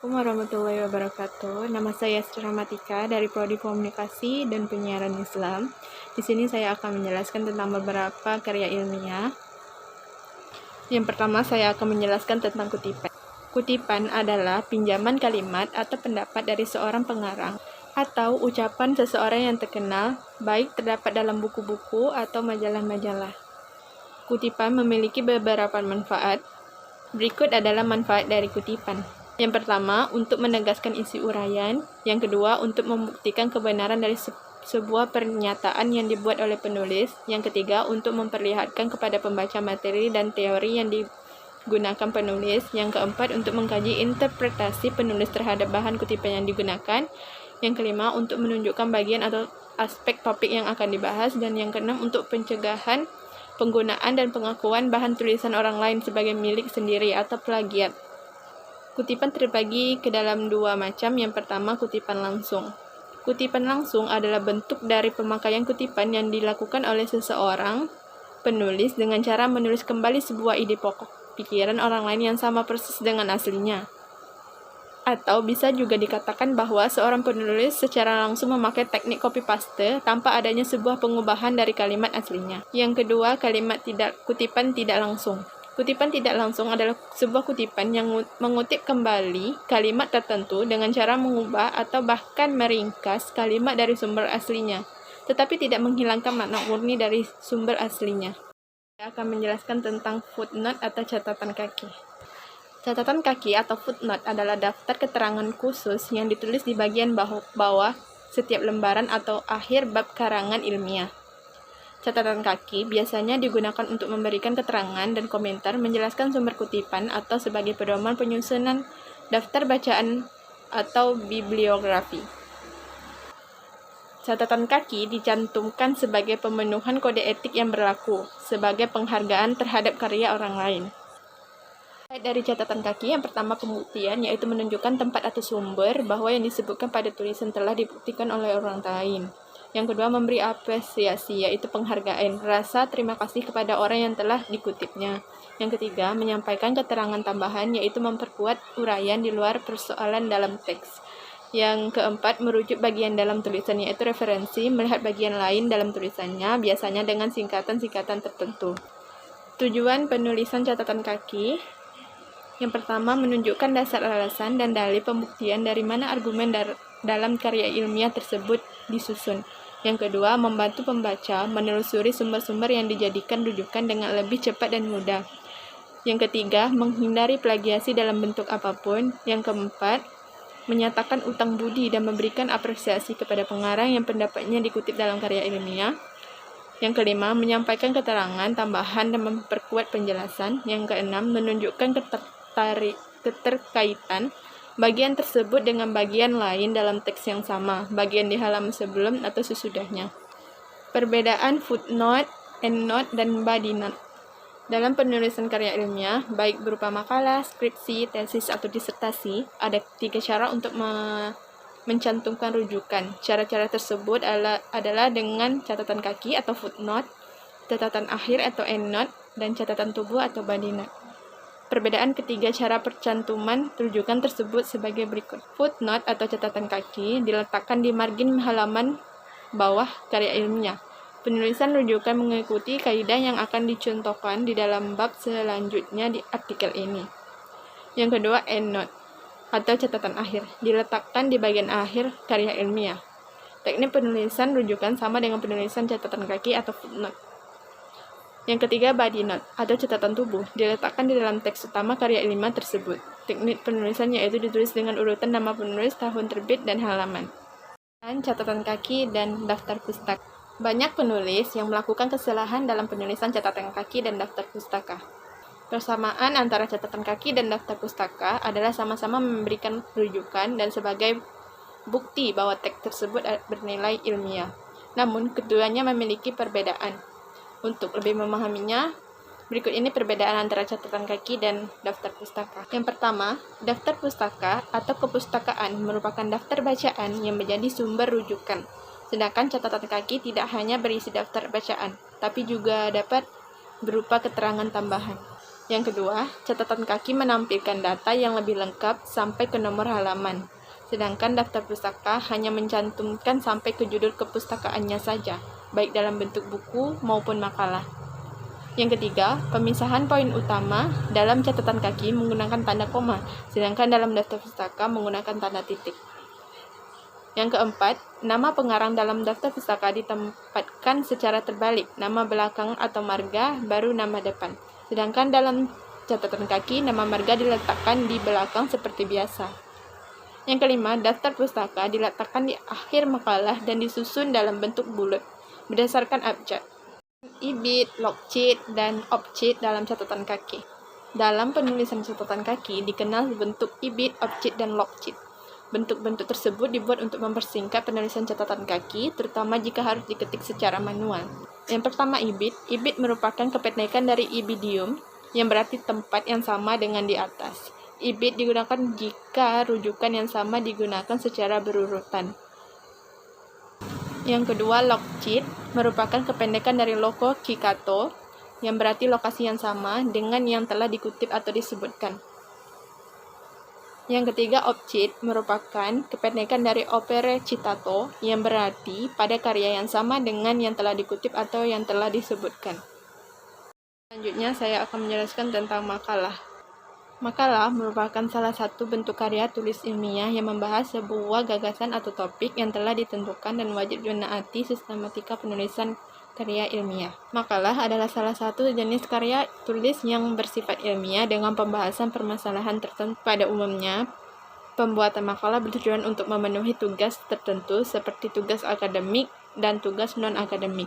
Assalamualaikum warahmatullahi wabarakatuh. Nama saya Sri Rahmatika dari Prodi Komunikasi dan Penyiaran Islam. Di sini saya akan menjelaskan tentang beberapa karya ilmiah. Yang pertama, saya akan menjelaskan tentang kutipan. Kutipan adalah pinjaman kalimat atau pendapat dari seorang pengarang atau ucapan seseorang yang terkenal, baik terdapat dalam buku-buku atau majalah-majalah. Kutipan memiliki beberapa manfaat. Berikut adalah manfaat dari kutipan. Yang pertama, untuk menegaskan isi uraian. Yang kedua, untuk membuktikan kebenaran dari sebuah pernyataan yang dibuat oleh penulis. Yang ketiga, untuk memperlihatkan kepada pembaca materi dan teori yang digunakan penulis. Yang keempat, untuk mengkaji interpretasi penulis terhadap bahan kutipan yang digunakan. Yang kelima, untuk menunjukkan bagian atau aspek topik yang akan dibahas. Dan yang keenam, untuk pencegahan penggunaan dan pengakuan bahan tulisan orang lain sebagai milik sendiri atau plagiat. Kutipan terbagi ke dalam dua macam. Yang pertama, kutipan langsung. Kutipan langsung adalah bentuk dari pemakaian kutipan yang dilakukan oleh seseorang penulis dengan cara menulis kembali sebuah ide pokok pikiran orang lain yang sama persis dengan aslinya. Atau bisa juga dikatakan bahwa seorang penulis secara langsung memakai teknik copy-paste tanpa adanya sebuah pengubahan dari kalimat aslinya. Yang kedua, kutipan tidak langsung. Kutipan tidak langsung adalah sebuah kutipan yang mengutip kembali kalimat tertentu dengan cara mengubah atau bahkan meringkas kalimat dari sumber aslinya, tetapi tidak menghilangkan makna murni dari sumber aslinya. Saya akan menjelaskan tentang footnote atau catatan kaki. Catatan kaki atau footnote adalah daftar keterangan khusus yang ditulis di bagian bawah setiap lembaran atau akhir bab karangan ilmiah. Catatan kaki biasanya digunakan untuk memberikan keterangan dan komentar, menjelaskan sumber kutipan, atau sebagai pedoman penyusunan daftar bacaan atau bibliografi. Catatan kaki dicantumkan sebagai pemenuhan kode etik yang berlaku, sebagai penghargaan terhadap karya orang lain. Dari catatan kaki, yang pertama pembuktian, yaitu menunjukkan tempat atau sumber bahwa yang disebutkan pada tulisan telah dibuktikan oleh orang lain. Yang kedua, memberi apresiasi, yaitu penghargaan, rasa terima kasih kepada orang yang telah dikutipnya. Yang ketiga, menyampaikan keterangan tambahan, yaitu memperkuat uraian di luar persoalan dalam teks. Yang keempat, merujuk bagian dalam tulisan, yaitu referensi, melihat bagian lain dalam tulisannya, biasanya dengan singkatan-singkatan tertentu. Tujuan penulisan catatan kaki. Yang pertama, menunjukkan dasar alasan dan dalil pembuktian dari mana argumen dalam karya ilmiah tersebut disusun. Yang kedua, membantu pembaca menelusuri sumber-sumber yang dijadikan rujukan dengan lebih cepat dan mudah. Yang ketiga, menghindari plagiasi dalam bentuk apapun. Yang keempat, menyatakan utang budi dan memberikan apresiasi kepada pengarang yang pendapatnya dikutip dalam karya ilmiah. Yang kelima, menyampaikan keterangan tambahan dan memperkuat penjelasan. Yang keenam, menunjukkan keterkaitan bagian tersebut dengan bagian lain dalam teks yang sama, bagian di halaman sebelum atau sesudahnya. Perbedaan footnote, endnote, dan body note dalam penulisan karya ilmiah, baik berupa makalah, skripsi, tesis, atau disertasi, ada 3 cara untuk mencantumkan rujukan. Cara-cara tersebut adalah dengan catatan kaki atau footnote, catatan akhir atau endnote, dan catatan tubuh atau body note. Perbedaan ketiga cara percantuman rujukan tersebut sebagai berikut. Footnote atau catatan kaki diletakkan di margin halaman bawah karya ilmiah. Penulisan rujukan mengikuti kaidah yang akan dicontohkan di dalam bab selanjutnya di artikel ini. Yang kedua, endnote atau catatan akhir diletakkan di bagian akhir karya ilmiah. Teknik penulisan rujukan sama dengan penulisan catatan kaki atau footnote. Yang ketiga, body note atau catatan tubuh diletakkan di dalam teks utama karya ilmiah tersebut. Teknik penulisan yaitu ditulis dengan urutan nama penulis, tahun terbit, dan halaman. Dan catatan kaki dan daftar pustaka. Banyak penulis yang melakukan kesalahan dalam penulisan catatan kaki dan daftar pustaka. Persamaan antara catatan kaki dan daftar pustaka adalah sama-sama memberikan rujukan dan sebagai bukti bahwa teks tersebut bernilai ilmiah. Namun, keduanya memiliki perbedaan. Untuk lebih memahaminya, berikut ini perbedaan antara catatan kaki dan daftar pustaka. Yang pertama, daftar pustaka atau kepustakaan merupakan daftar bacaan yang menjadi sumber rujukan. Sedangkan catatan kaki tidak hanya berisi daftar bacaan, tapi juga dapat berupa keterangan tambahan. Yang kedua, catatan kaki menampilkan data yang lebih lengkap sampai ke nomor halaman. Sedangkan daftar pustaka hanya mencantumkan sampai ke judul kepustakaannya saja, baik dalam bentuk buku maupun makalah. Yang ketiga, pemisahan poin utama dalam catatan kaki menggunakan tanda koma, sedangkan dalam daftar pustaka menggunakan tanda titik. Yang keempat, nama pengarang dalam daftar pustaka ditempatkan secara terbalik, nama belakang atau marga baru nama depan. Sedangkan dalam catatan kaki, nama marga diletakkan di belakang seperti biasa. Yang kelima, daftar pustaka diletakkan di akhir makalah dan disusun dalam bentuk bulat berdasarkan abjad, ibid, log-sheet, dan ob-sheet dalam catatan kaki. Dalam penulisan catatan kaki dikenal bentuk ibid, ob-sheet, dan log-sheet. Bentuk-bentuk tersebut dibuat untuk mempersingkat penulisan catatan kaki, terutama jika harus diketik secara manual. Yang pertama, ibid. Ibid merupakan kependekan dari ibidium, yang berarti tempat yang sama dengan di atas. Ibid digunakan jika rujukan yang sama digunakan secara berurutan. Yang kedua, log-sheet merupakan kependekan dari loco citato, yang berarti lokasi yang sama dengan yang telah dikutip atau disebutkan. Yang ketiga, ob-sheet merupakan kependekan dari opere citato, yang berarti pada karya yang sama dengan yang telah dikutip atau yang telah disebutkan. Selanjutnya, saya akan menjelaskan tentang makalah. Makalah merupakan salah satu bentuk karya tulis ilmiah yang membahas sebuah gagasan atau topik yang telah ditentukan dan wajib menaati sistematika penulisan karya ilmiah. Makalah adalah salah satu jenis karya tulis yang bersifat ilmiah dengan pembahasan permasalahan tertentu. Pada umumnya, pembuatan makalah bertujuan untuk memenuhi tugas tertentu seperti tugas akademik dan tugas non-akademik.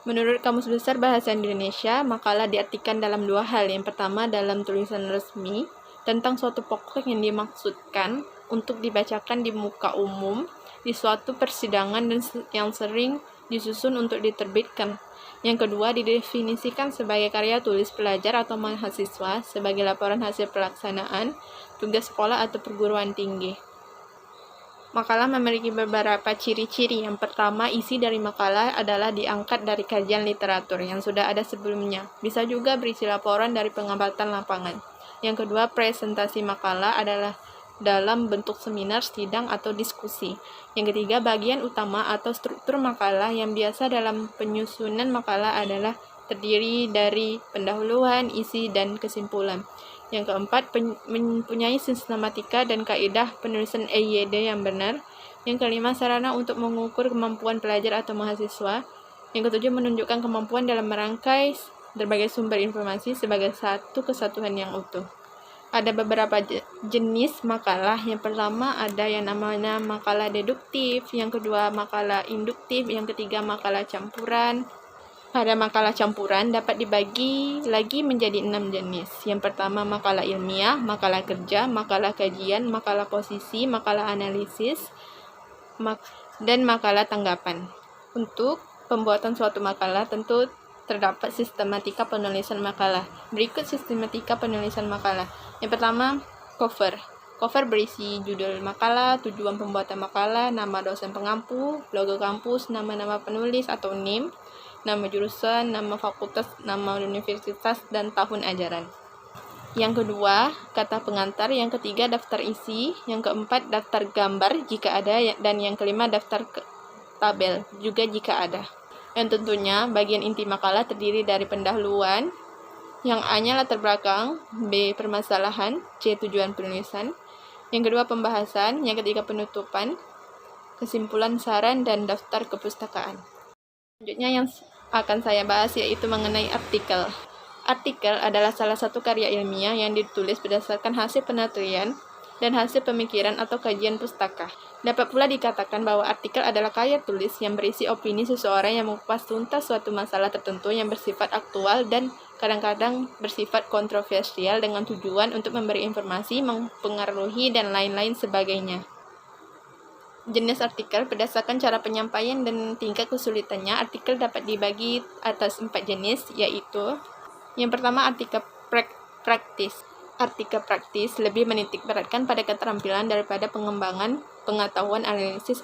Menurut Kamus Besar Bahasa Indonesia, makalah diartikan dalam dua hal. Yang pertama, dalam tulisan resmi tentang suatu pokok yang dimaksudkan untuk dibacakan di muka umum di suatu persidangan dan yang sering disusun untuk diterbitkan. Yang kedua, didefinisikan sebagai karya tulis pelajar atau mahasiswa sebagai laporan hasil pelaksanaan tugas sekolah atau perguruan tinggi. Makalah memiliki beberapa ciri-ciri. Yang pertama, isi dari makalah adalah diangkat dari kajian literatur yang sudah ada sebelumnya. Bisa juga berisi laporan dari pengamatan lapangan. Yang kedua, presentasi makalah adalah dalam bentuk seminar, sidang, atau diskusi. Yang ketiga, bagian utama atau struktur makalah yang biasa dalam penyusunan makalah adalah terdiri dari pendahuluan, isi, dan kesimpulan. Yang keempat, mempunyai sistematika dan kaidah penulisan EYD yang benar. Yang kelima, sarana untuk mengukur kemampuan pelajar atau mahasiswa. Yang ketujuh, menunjukkan kemampuan dalam merangkai berbagai sumber informasi sebagai satu kesatuan yang utuh. Ada beberapa jenis makalah. Yang pertama ada yang namanya makalah deduktif, yang kedua makalah induktif, yang ketiga makalah campuran. Pada makalah campuran dapat dibagi lagi menjadi 6 jenis. Yang pertama makalah ilmiah, makalah kerja, makalah kajian, makalah posisi, makalah analisis, dan makalah tanggapan. Untuk pembuatan suatu makalah tentu terdapat sistematika penulisan makalah. Berikut sistematika penulisan makalah. Yang pertama, cover. Cover berisi judul makalah, tujuan pembuatan makalah, nama dosen pengampu, logo kampus, nama-nama penulis atau NIM, nama jurusan, nama fakultas, nama universitas, dan tahun ajaran. Yang kedua, kata pengantar. Yang ketiga, daftar isi. Yang keempat, daftar gambar jika ada. Dan yang kelima, daftar tabel juga jika ada. Yang tentunya, bagian inti makalah terdiri dari pendahuluan, yang A-nya latar belakang, B permasalahan, C tujuan penulisan. Yang kedua, pembahasan. Yang ketiga, penutupan, kesimpulan, saran, dan daftar kepustakaan. Selanjutnya yang akan saya bahas yaitu mengenai artikel. Artikel adalah salah satu karya ilmiah yang ditulis berdasarkan hasil penelitian dan hasil pemikiran atau kajian pustaka. Dapat pula dikatakan bahwa artikel adalah karya tulis yang berisi opini seseorang yang mengupas tuntas suatu masalah tertentu yang bersifat aktual dan kadang-kadang bersifat kontroversial dengan tujuan untuk memberi informasi, mempengaruhi, dan lain-lain sebagainya. Jenis artikel berdasarkan cara penyampaian dan tingkat kesulitannya. Artikel dapat dibagi atas 4 jenis, yaitu yang pertama artikel praktis. Artikel praktis lebih menitik beratkan pada keterampilan daripada pengembangan pengetahuan analisis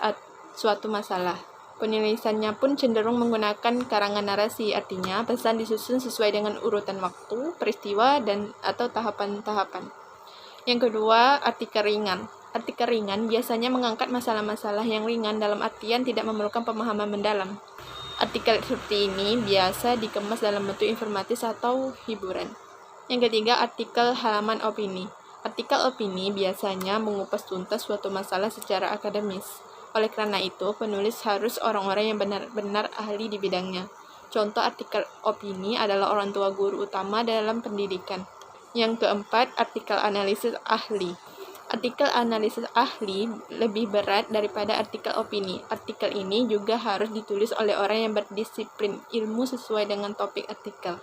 suatu masalah. Penulisannya pun cenderung menggunakan karangan narasi, artinya pesan disusun sesuai dengan urutan waktu, peristiwa, dan atau tahapan-tahapan. Yang kedua, artikel ringan. Artikel ringan biasanya mengangkat masalah-masalah yang ringan dalam artian tidak memerlukan pemahaman mendalam. Artikel seperti ini biasa dikemas dalam bentuk informatif atau hiburan. Yang ketiga, artikel halaman opini. Artikel opini biasanya mengupas tuntas suatu masalah secara akademis. Oleh karena itu, penulis harus orang-orang yang benar-benar ahli di bidangnya. Contoh artikel opini adalah orang tua guru utama dalam pendidikan. Yang keempat, artikel analisis ahli. Artikel analisis ahli lebih berat daripada artikel opini. Artikel ini juga harus ditulis oleh orang yang berdisiplin ilmu sesuai dengan topik artikel.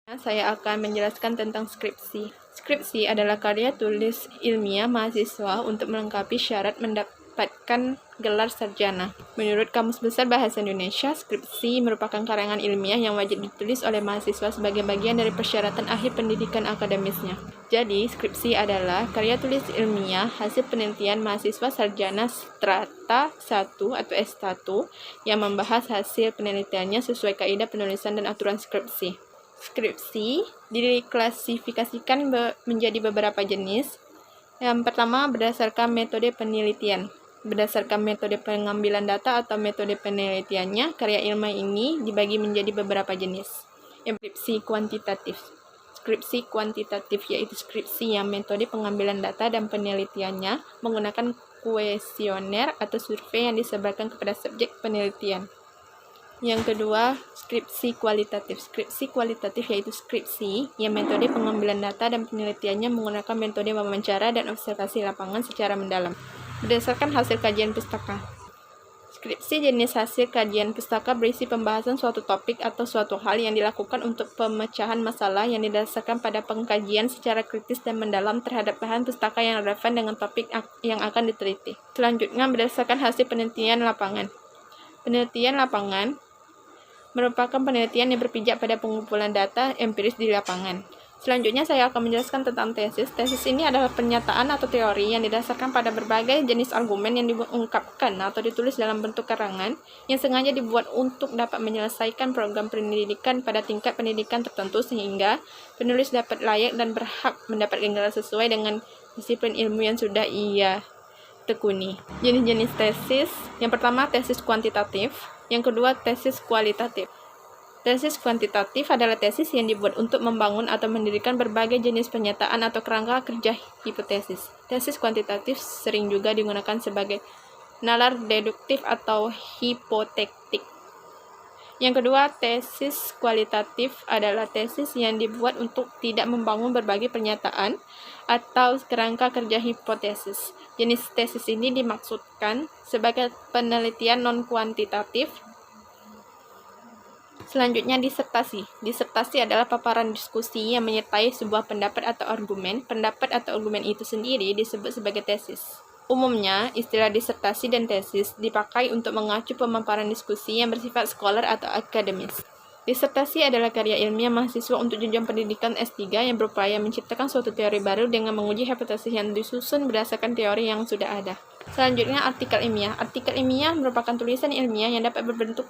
Saya akan menjelaskan tentang skripsi. Skripsi adalah karya tulis ilmiah mahasiswa untuk melengkapi syarat mendapatkan gelar sarjana. Menurut Kamus Besar Bahasa Indonesia, skripsi merupakan karangan ilmiah yang wajib ditulis oleh mahasiswa sebagai bagian dari persyaratan akhir pendidikan akademisnya. Jadi, skripsi adalah karya tulis ilmiah hasil penelitian mahasiswa sarjana strata 1 atau S1 yang membahas hasil penelitiannya sesuai kaidah penulisan dan aturan skripsi. Skripsi diklasifikasikan menjadi beberapa jenis. Yang pertama, berdasarkan metode penelitian. Berdasarkan metode pengambilan data atau metode penelitiannya, karya ilmiah ini dibagi menjadi beberapa jenis. Yang skripsi kuantitatif. Skripsi kuantitatif yaitu skripsi yang metode pengambilan data dan penelitiannya menggunakan kuesioner atau survei yang disebarkan kepada subjek penelitian. Yang kedua, skripsi kualitatif. Skripsi kualitatif yaitu skripsi yang metode pengambilan data dan penelitiannya menggunakan metode wawancara dan observasi lapangan secara mendalam. Berdasarkan hasil kajian pustaka. Skripsi jenis hasil kajian pustaka berisi pembahasan suatu topik atau suatu hal yang dilakukan untuk pemecahan masalah yang didasarkan pada pengkajian secara kritis dan mendalam terhadap bahan pustaka yang relevan dengan topik yang akan diteliti. Selanjutnya, berdasarkan hasil penelitian lapangan. Penelitian lapangan merupakan penelitian yang berpijak pada pengumpulan data empiris di lapangan. Selanjutnya, saya akan menjelaskan tentang tesis. Tesis ini adalah pernyataan atau teori yang didasarkan pada berbagai jenis argumen yang diungkapkan atau ditulis dalam bentuk karangan yang sengaja dibuat untuk dapat menyelesaikan program pendidikan pada tingkat pendidikan tertentu sehingga penulis dapat layak dan berhak mendapatkan gelar sesuai dengan disiplin ilmu yang sudah ia tekuni. Jenis-jenis tesis. Yang pertama, tesis kuantitatif. Yang kedua, tesis kualitatif. Tesis kuantitatif adalah tesis yang dibuat untuk membangun atau mendirikan berbagai jenis pernyataan atau kerangka kerja hipotesis. Tesis kuantitatif sering juga digunakan sebagai nalar deduktif atau hipotetik. Yang kedua, tesis kualitatif adalah tesis yang dibuat untuk tidak membangun berbagai pernyataan atau kerangka kerja hipotesis. Jenis tesis ini dimaksudkan sebagai penelitian non-kuantitatif. Selanjutnya, disertasi. Disertasi adalah paparan diskusi yang menyertai sebuah pendapat atau argumen. Pendapat atau argumen itu sendiri disebut sebagai tesis. Umumnya, istilah disertasi dan tesis dipakai untuk mengacu pemaparan diskusi yang bersifat scholar atau akademis. Disertasi adalah karya ilmiah mahasiswa untuk jenjang pendidikan S3 yang berupaya menciptakan suatu teori baru dengan menguji hipotesis yang disusun berdasarkan teori yang sudah ada. Selanjutnya, artikel ilmiah. Artikel ilmiah merupakan tulisan ilmiah yang dapat berbentuk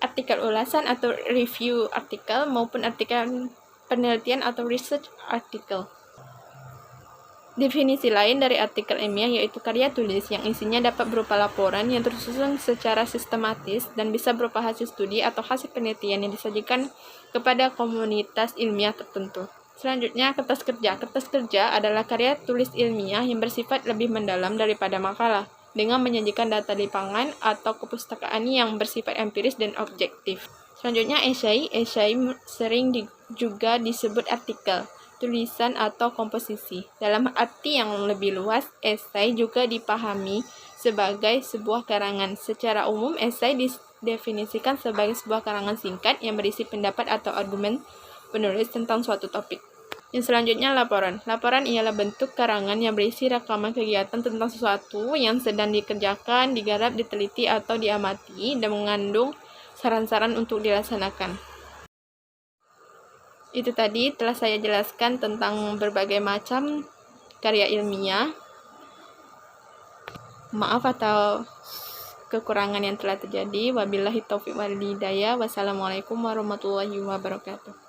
artikel ulasan atau review artikel maupun artikel penelitian atau research artikel. Definisi lain dari artikel ilmiah yaitu karya tulis yang isinya dapat berupa laporan yang tersusun secara sistematis dan bisa berupa hasil studi atau hasil penelitian yang disajikan kepada komunitas ilmiah tertentu. Selanjutnya, kertas kerja. Kertas kerja adalah karya tulis ilmiah yang bersifat lebih mendalam daripada makalah, dengan menyajikan data di lapangan atau kepustakaan yang bersifat empiris dan objektif. Selanjutnya, esai. Esai sering juga disebut artikel, tulisan atau komposisi. Dalam arti yang lebih luas, esai juga dipahami sebagai sebuah karangan. Secara umum, esai didefinisikan sebagai sebuah karangan singkat yang berisi pendapat atau argumen penulis tentang suatu topik. Yang selanjutnya, laporan. Laporan ialah bentuk karangan yang berisi rekaman kegiatan tentang sesuatu yang sedang dikerjakan, digarap, diteliti, atau diamati, dan mengandung saran-saran untuk dilaksanakan. Itu tadi telah saya jelaskan tentang berbagai macam karya ilmiah. Maaf atau kekurangan yang telah terjadi. Wabillahi taufiq wal hidayah. Wassalamualaikum warahmatullahi wabarakatuh.